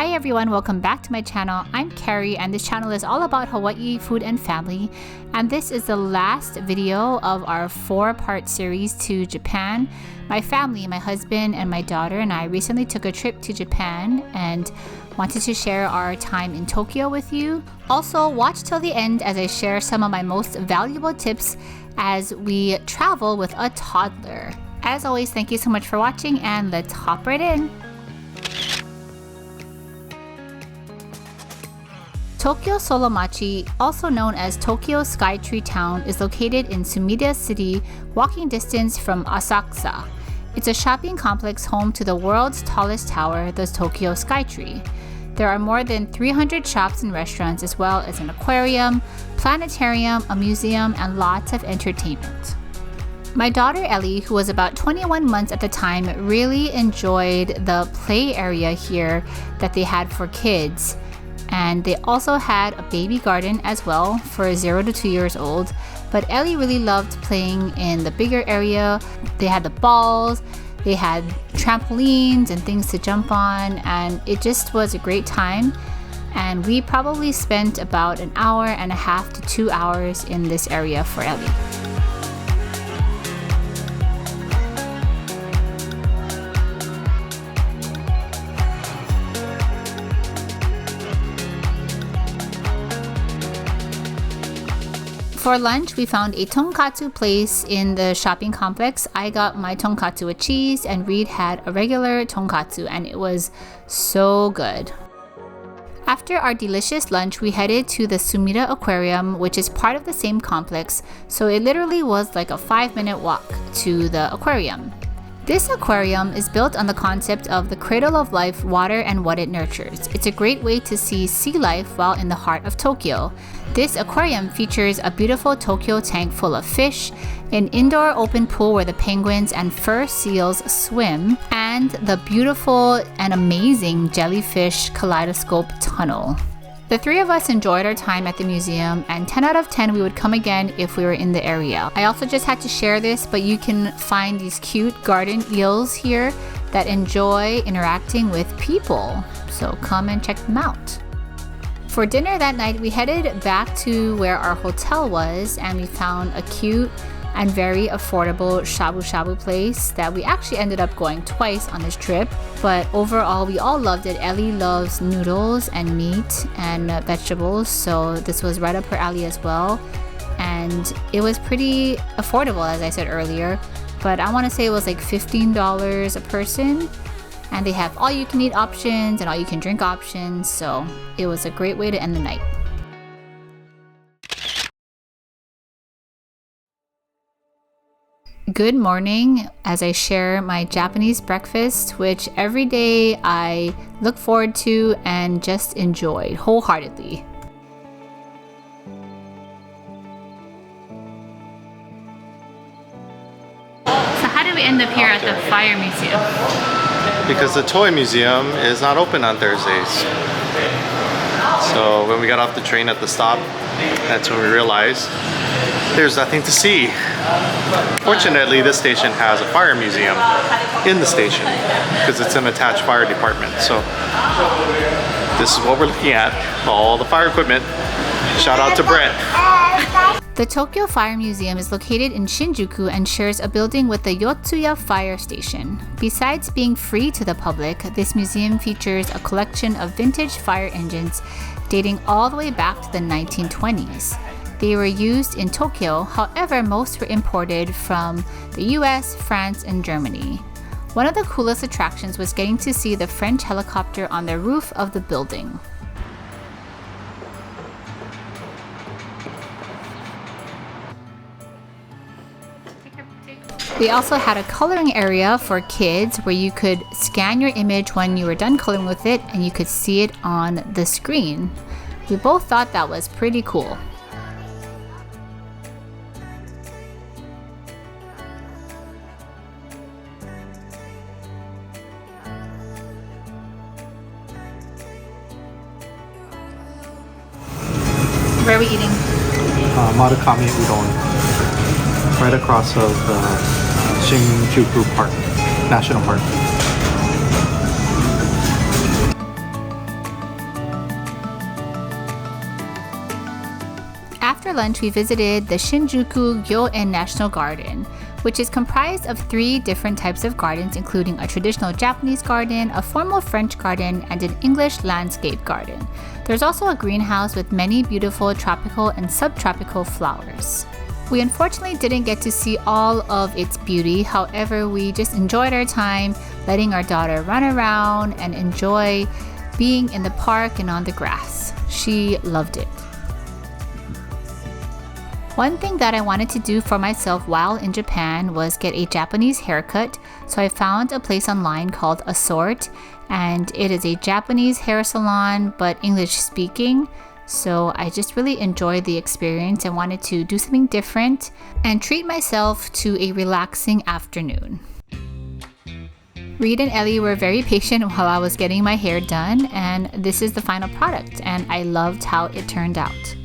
Hi everyone, welcome back to my channel. I'm Carrie and this channel is all about Hawaii food and family, and this is the last video of our 4-part series to Japan. My family, my husband and my daughter and I recently took a trip to Japan and wanted to share our time in Tokyo with you. Also, watch till the end as I share some of my most valuable tips as we travel with a toddler. As always, thank you so much for watching and let's hop right in. Tokyo Solamachi, also known as Tokyo Skytree Town, is located in Sumida City, walking distance from Asakusa. It's a shopping complex home to the world's tallest tower, the Tokyo Skytree. There are more than 300 shops and restaurants, as well as an aquarium, planetarium, a museum, and lots of entertainment. My daughter Ellie, who was about 21 months at the time, really enjoyed the play area here that they had for kids. And they also had a baby garden as well for 0 to 2 years old. But Ellie really loved playing in the bigger area. They had the balls, they had trampolines and things to jump on, and it just was a great time. And we probably spent about an hour and a half to 2 hours in this area for Ellie. For lunch, we found a tonkatsu place in the shopping complex. I got my tonkatsu with cheese and Reid had a regular tonkatsu, and it was so good. After our delicious lunch, we headed to the Sumida aquarium, which is part of the same complex, so it literally was like a 5-minute walk to the aquarium. This aquarium is built on the concept of the cradle of life, water and what it nurtures. It's a great way to see sea life while in the heart of Tokyo. This aquarium features a beautiful Tokyo tank full of fish, an indoor open pool where the penguins and fur seals swim, and the beautiful and amazing jellyfish kaleidoscope tunnel. The three of us enjoyed our time at the museum, and 10 out of 10 we would come again if we were in the area. I also just had to share this, but you can find these cute garden eels here that enjoy interacting with people. So come and check them out. For dinner that night, we headed back to where our hotel was, and we found a cute and very affordable shabu place that we actually ended up going twice on this trip. But overall, we all loved it. Ellie loves noodles and meat and vegetables, so this was right up her alley as well. And it was pretty affordable, as I said earlier, but I want to say it was like $15 a person. And they have all you can eat options and all you can drink options, so it was a great way to end the night. Good morning, as I share my Japanese breakfast, which every day I look forward to and just enjoy wholeheartedly. So how did we end up here at the Fire Museum? Because the toy museum is not open on Thursdays. So when we got off the train at the stop, that's when we realized there's nothing to see. Fortunately, this station has a fire museum in the station because it's an attached fire department. So this is what we're looking at, all the fire equipment. Shout out to Brett. The Tokyo Fire Museum is located in Shinjuku and shares a building with the Yotsuya Fire Station. Besides being free to the public, this museum features a collection of vintage fire engines dating all the way back to the 1920s. They were used in Tokyo, however, most were imported from the US, France, and Germany. One of the coolest attractions was getting to see the French helicopter on the roof of the building. They also had a coloring area for kids where you could scan your image when you were done coloring with it and you could see it on the screen. We both thought that was pretty cool. Where are we eating? Marukami Udon. Right across of Shinjuku Park, National Park. After lunch, we visited the Shinjuku Gyoen National Garden, which is comprised of 3 different types of gardens, including a traditional Japanese garden, a formal French garden, and an English landscape garden. There's also a greenhouse with many beautiful tropical and subtropical flowers. We unfortunately didn't get to see all of its beauty. However, we just enjoyed our time letting our daughter run around and enjoy being in the park and on the grass. She loved it. One thing that I wanted to do for myself while in Japan was get a Japanese haircut, so I found a place online called Assort, and it is a Japanese hair salon but English speaking. So I just really enjoyed the experience and wanted to do something different and treat myself to a relaxing afternoon. Reid and Ellie were very patient while I was getting my hair done, and this is the final product, and I loved how it turned out.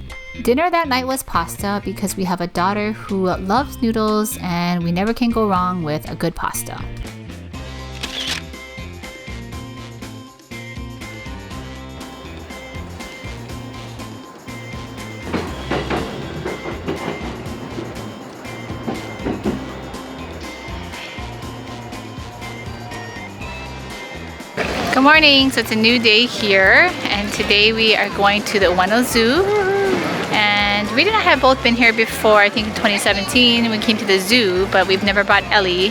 Dinner that night was pasta because we have a daughter who loves noodles and we never can go wrong with a good pasta. Good morning, so it's a new day here, and today we are going to the Ueno Zoo. And Reid and I have both been here before. I think in 2017 we came to the zoo, but we've never brought Ellie.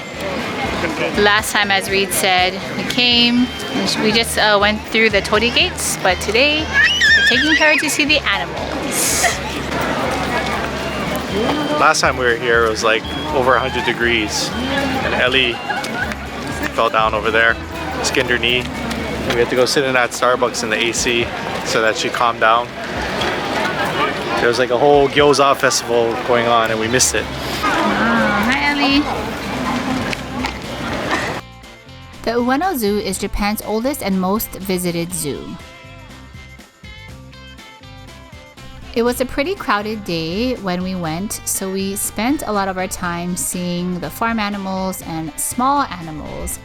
Last time, as Reid said, we came and we just went through the torii gates, but today we're taking her to see the animals. Last time we were here, it was like over 100 degrees, and Ellie fell down over there, skinned her knee. We had to go sit in that Starbucks in the AC so that she calmed down. There was like a whole gyoza festival going on and we missed it. Hi, Ellie. The Ueno Zoo is Japan's oldest and most visited zoo. It was a pretty crowded day when we went, so we spent a lot of our time seeing the farm animals and small animals.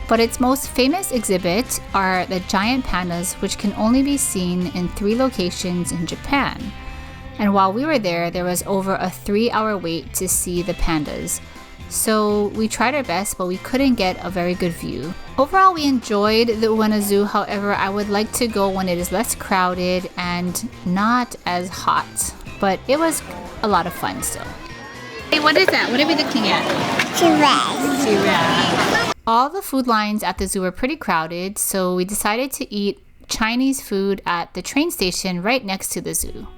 But its most famous exhibit are the giant pandas, which can only be seen in 3 locations in Japan. And while we were there was over a 3-hour wait to see the pandas. So we tried our best, but we couldn't get a very good view. Overall, we enjoyed the Ueno Zoo. However, I would like to go when it is less crowded and not as hot. But it was a lot of fun still. Hey, what is that? What are we looking at? Giraffe. Giraffe. All the food lines at the zoo were pretty crowded, so we decided to eat Chinese food at the train station right next to the zoo.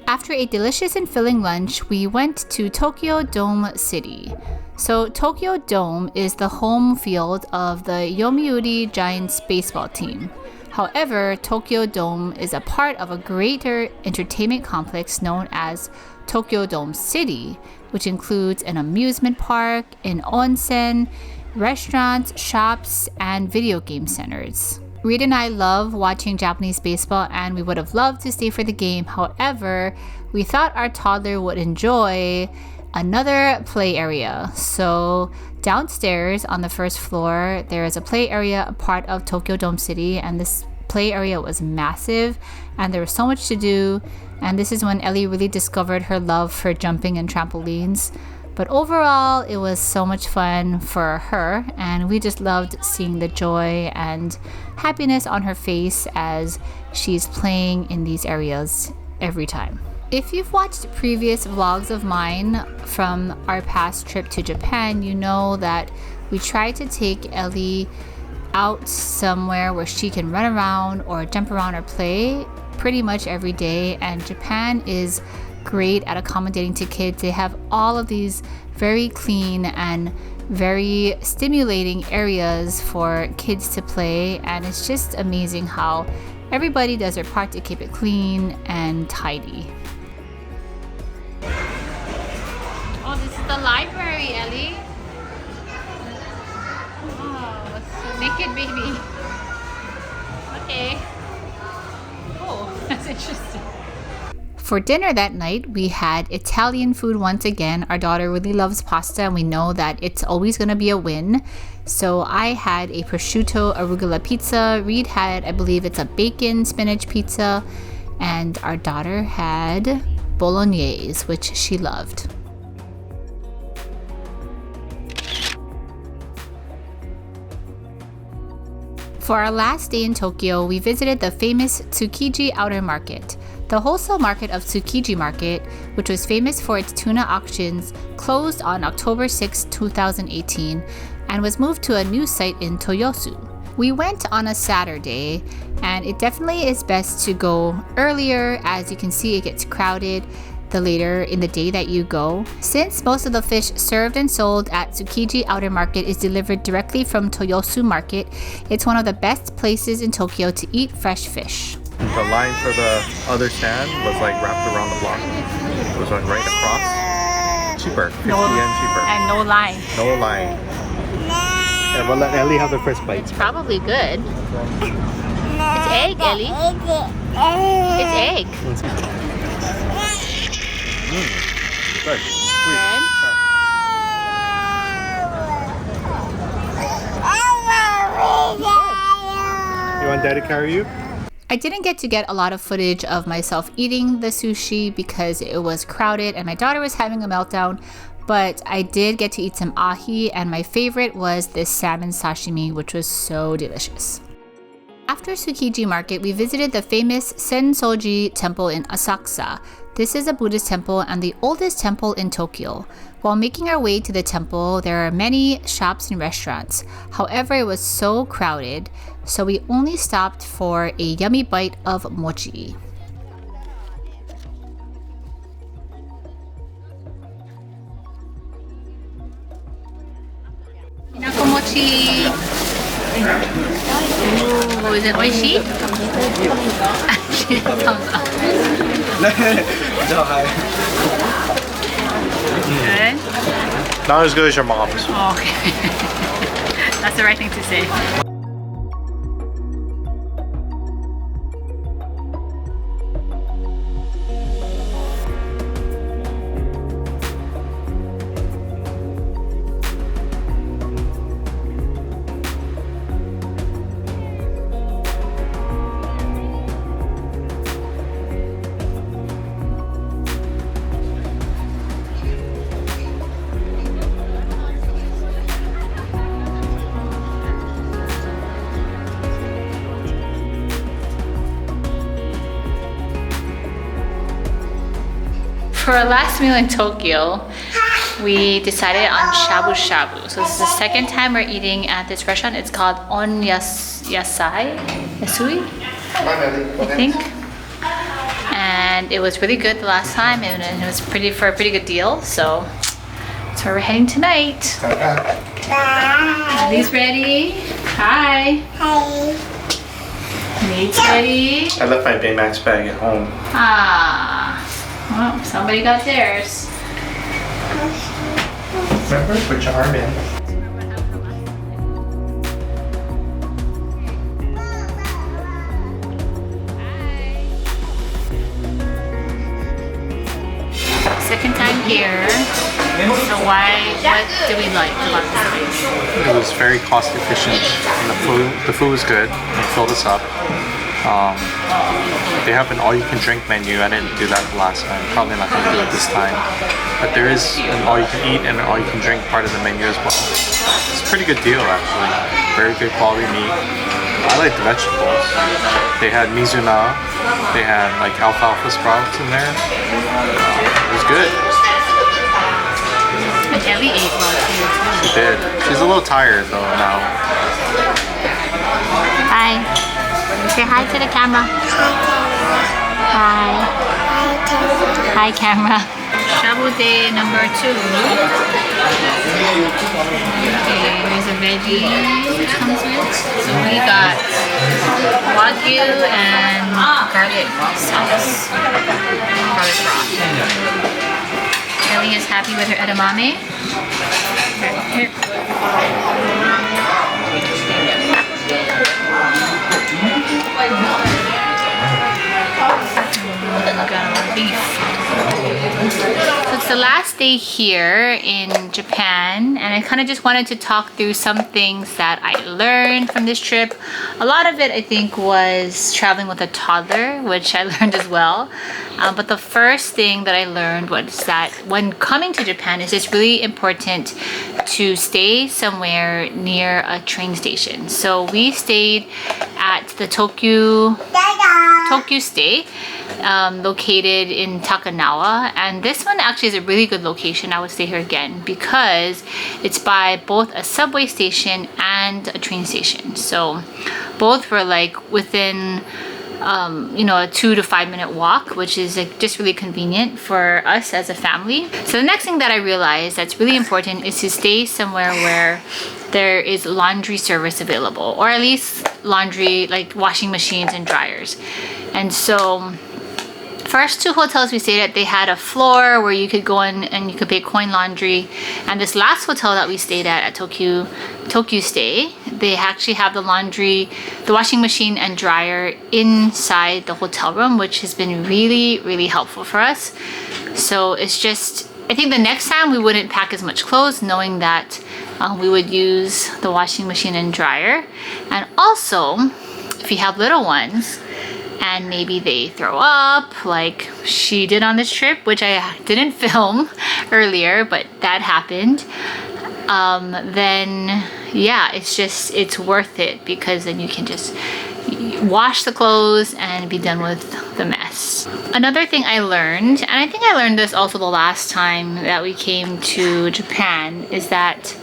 After a delicious and filling lunch, we went to Tokyo Dome City. So Tokyo Dome is the home field of the Yomiuri Giants baseball team. However, Tokyo Dome is a part of a greater entertainment complex known as Tokyo Dome City, which includes an amusement park, an onsen, restaurants, shops, and video game centers. Reid and I love watching Japanese baseball and we would have loved to stay for the game. However, we thought our toddler would enjoy another play area. So downstairs on the first floor, there is a play area, a part of Tokyo Dome City, and this play area was massive and there was so much to do. And this is when Ellie really discovered her love for jumping and trampolines. But overall, it was so much fun for her, and we just loved seeing the joy and happiness on her face as she's playing in these areas every time. If you've watched previous vlogs of mine from our past trip to Japan, you know that we try to take Ellie out somewhere where she can run around or jump around or play pretty much every day, and Japan is great at accommodating to kids. They have all of these very clean and very stimulating areas for kids to play, and it's just amazing how everybody does their part to keep it clean and tidy. Oh, this is the library, Ellie. Oh, it's a naked baby. Okay. Oh, that's interesting. For dinner that night, we had Italian food once again. Our daughter really loves pasta and we know that it's always going to be a win. So I had a prosciutto arugula pizza. Reid had, I believe it's a bacon spinach pizza. and our daughter had bolognese, which she loved. For our last day in Tokyo, we visited the famous Tsukiji outer market. The wholesale market of Tsukiji Market, which was famous for its tuna auctions, closed on October 6, 2018, and was moved to a new site in Toyosu. We went on a Saturday, and it definitely is best to go earlier. As you can see, it gets crowded the later in the day that you go. Since most of the fish served and sold at Tsukiji Outer Market is delivered directly from Toyosu Market, it's one of the best places in Tokyo to eat fresh fish. The line for the other stand was like wrapped around the block. It was like right across. Cheaper, 50 yen cheaper. And no line. No line. And we'll let Ellie have the first bite. It's probably good. It's egg, Ellie. It's egg. Good. Sweet. Good. You want Dad to carry you? I didn't get to get a lot of footage of myself eating the sushi because it was crowded and my daughter was having a meltdown, but I did get to eat some ahi, and my favorite was this salmon sashimi, which was so delicious. After Tsukiji Market, we visited the famous Senso-ji temple in Asakusa. This is a Buddhist temple and the oldest temple in Tokyo. While making our way to the temple, there are many shops and restaurants. However, it was so crowded, so we only stopped for a yummy bite of mochi. Mochi. Ooh, is it oishi? Thumbs up. Good? Not as good as your mom's. Oh, okay. That's the right thing to say. For our last meal in Tokyo, we decided on Shabu Shabu. So this is the second time we're eating at this restaurant. It's called Yasui, I think. And it was really good the last time, and it was for a pretty good deal. So that's where we're heading tonight. Ellie's ready. Hi. Hi. Nate's ready. I left my Baymax bag at home. Ah. Well, somebody got theirs. Remember, put your arm in. Second time here. So what do we like about this place? It was very cost efficient. And the food was good. It filled us up. They have an all-you-can-drink menu. I didn't do that the last time. Probably not going to do it this time. But there is an all-you-can-eat and an all-you-can-drink part of the menu as well. It's a pretty good deal, actually. Very good quality meat. I like the vegetables. They had mizuna. They had like alfalfa sprouts in there. It was good. And Ellie ate well too. She did. She's a little tired though now. Hi. Say hi to the camera. Hi. Hi, camera. Shabu day number 2. Okay, here's a veggie which comes with. So we got wagyu and garlic sauce. Garlic broth. Ellie is happy with her edamame. Here. Got a lot of beef. So it's the last last day here in Japan, and I kind of just wanted to talk through some things that I learned from this trip. A lot of it, I think, was traveling with a toddler, which I learned as well. But the first thing that I learned was that when coming to Japan, it's just really important to stay somewhere near a train station. So we stayed at the Tokyo Stay, located in Takanawa, and this one actually is a really good location. I would stay here again because it's by both a subway station and a train station. So both were like within a 2 to 5 minute walk, which is like just really convenient for us as a family. So the next thing that I realized that's really important is to stay somewhere where there is laundry service available, or at least laundry, like washing machines and dryers. And so first 2 hotels we stayed at, they had a floor where you could go in and you could pay coin laundry. And this last hotel that we stayed at Tokyo Stay, they actually have the washing machine and dryer inside the hotel room, which has been really, really helpful for us. So it's just, I think the next time we wouldn't pack as much clothes, knowing that we would use the washing machine and dryer. And also, if you have little ones, and maybe they throw up like she did on this trip, which I didn't film earlier, but that happened, then yeah, it's worth it, because then you can just wash the clothes and be done with the mess. Another thing I learned, and I think I learned this also the last time that we came to Japan, is that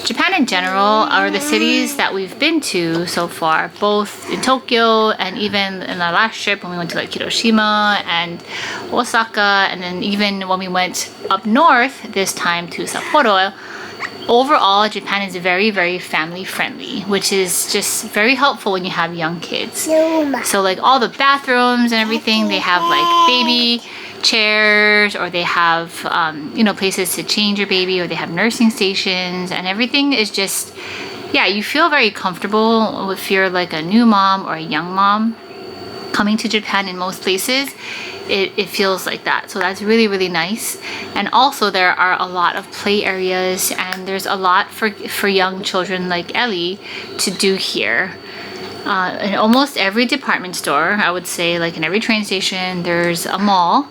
Japan in general, or the cities that we've been to so far, both in Tokyo and even in our last trip when we went to like Hiroshima and Osaka, and then even when we went up north this time to Sapporo, overall Japan is very, very family friendly, which is just very helpful when you have young kids. So like all the bathrooms and everything, they have like baby chairs, or they have places to change your baby, or they have nursing stations, and everything is just, yeah, you feel very comfortable if you're like a new mom or a young mom coming to Japan. In most places it feels like that, so that's really, really nice. And also there are a lot of play areas, and there's a lot for young children like Ellie to do here. In almost every department store, I would say, like in every train station, there's a mall,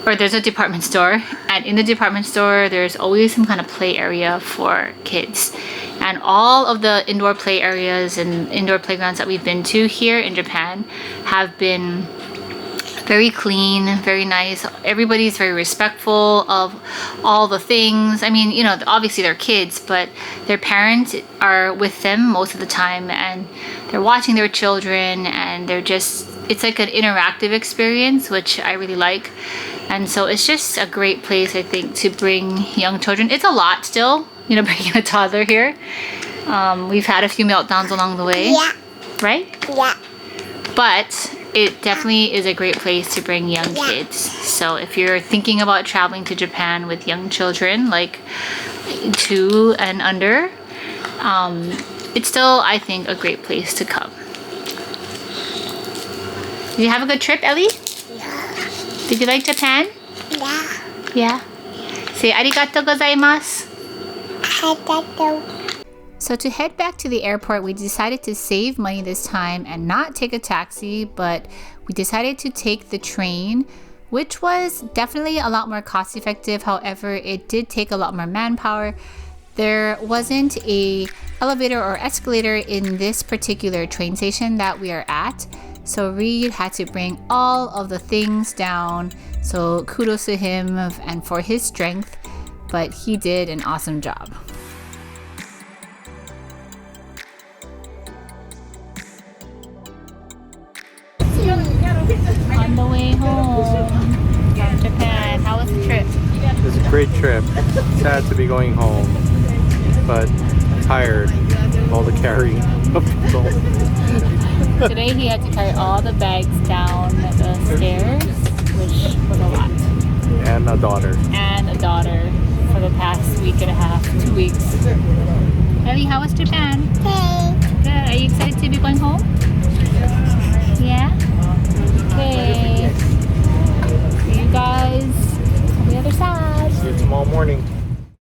or there's a department store, and in the department store there's always some kind of play area for kids. And all of the indoor play areas and indoor playgrounds that we've been to here in Japan have been very clean, very nice. Everybody's very respectful of all the things. I mean, obviously they're kids, but their parents are with them most of the time, and they're watching their children, and it's like an interactive experience, which I really like. And so it's just a great place, I think, to bring young children. It's a lot still, bringing a toddler here. We've had a few meltdowns along the way. Yeah. Right? Yeah. But it definitely is a great place to bring young kids. So if you're thinking about traveling to Japan with young children, like 2 and under, it's still, I think, a great place to come. Did you have a good trip, Ellie? Yeah. Did you like Japan? Yeah. Yeah? Say arigatou gozaimasu. Arigatou. So to head back to the airport, we decided to save money this time and not take a taxi, but we decided to take the train, which was definitely a lot more cost effective. However, it did take a lot more manpower. There wasn't a elevator or escalator in this particular train station that we are at, so Reid had to bring all of the things down. So kudos to him and for his strength, but he did an awesome job. On the way home from Japan, how was the trip? It was a great trip. Sad to be going home, but tired of all the carrying of people. Today he had to carry all the bags down the stairs, which was a lot. And a daughter. And a daughter for the past week and a half, 2 weeks. Ellie, how was Japan? Hey. Good. Are you excited to be going home? Yeah? Okay. See you guys on the other side. See you tomorrow morning.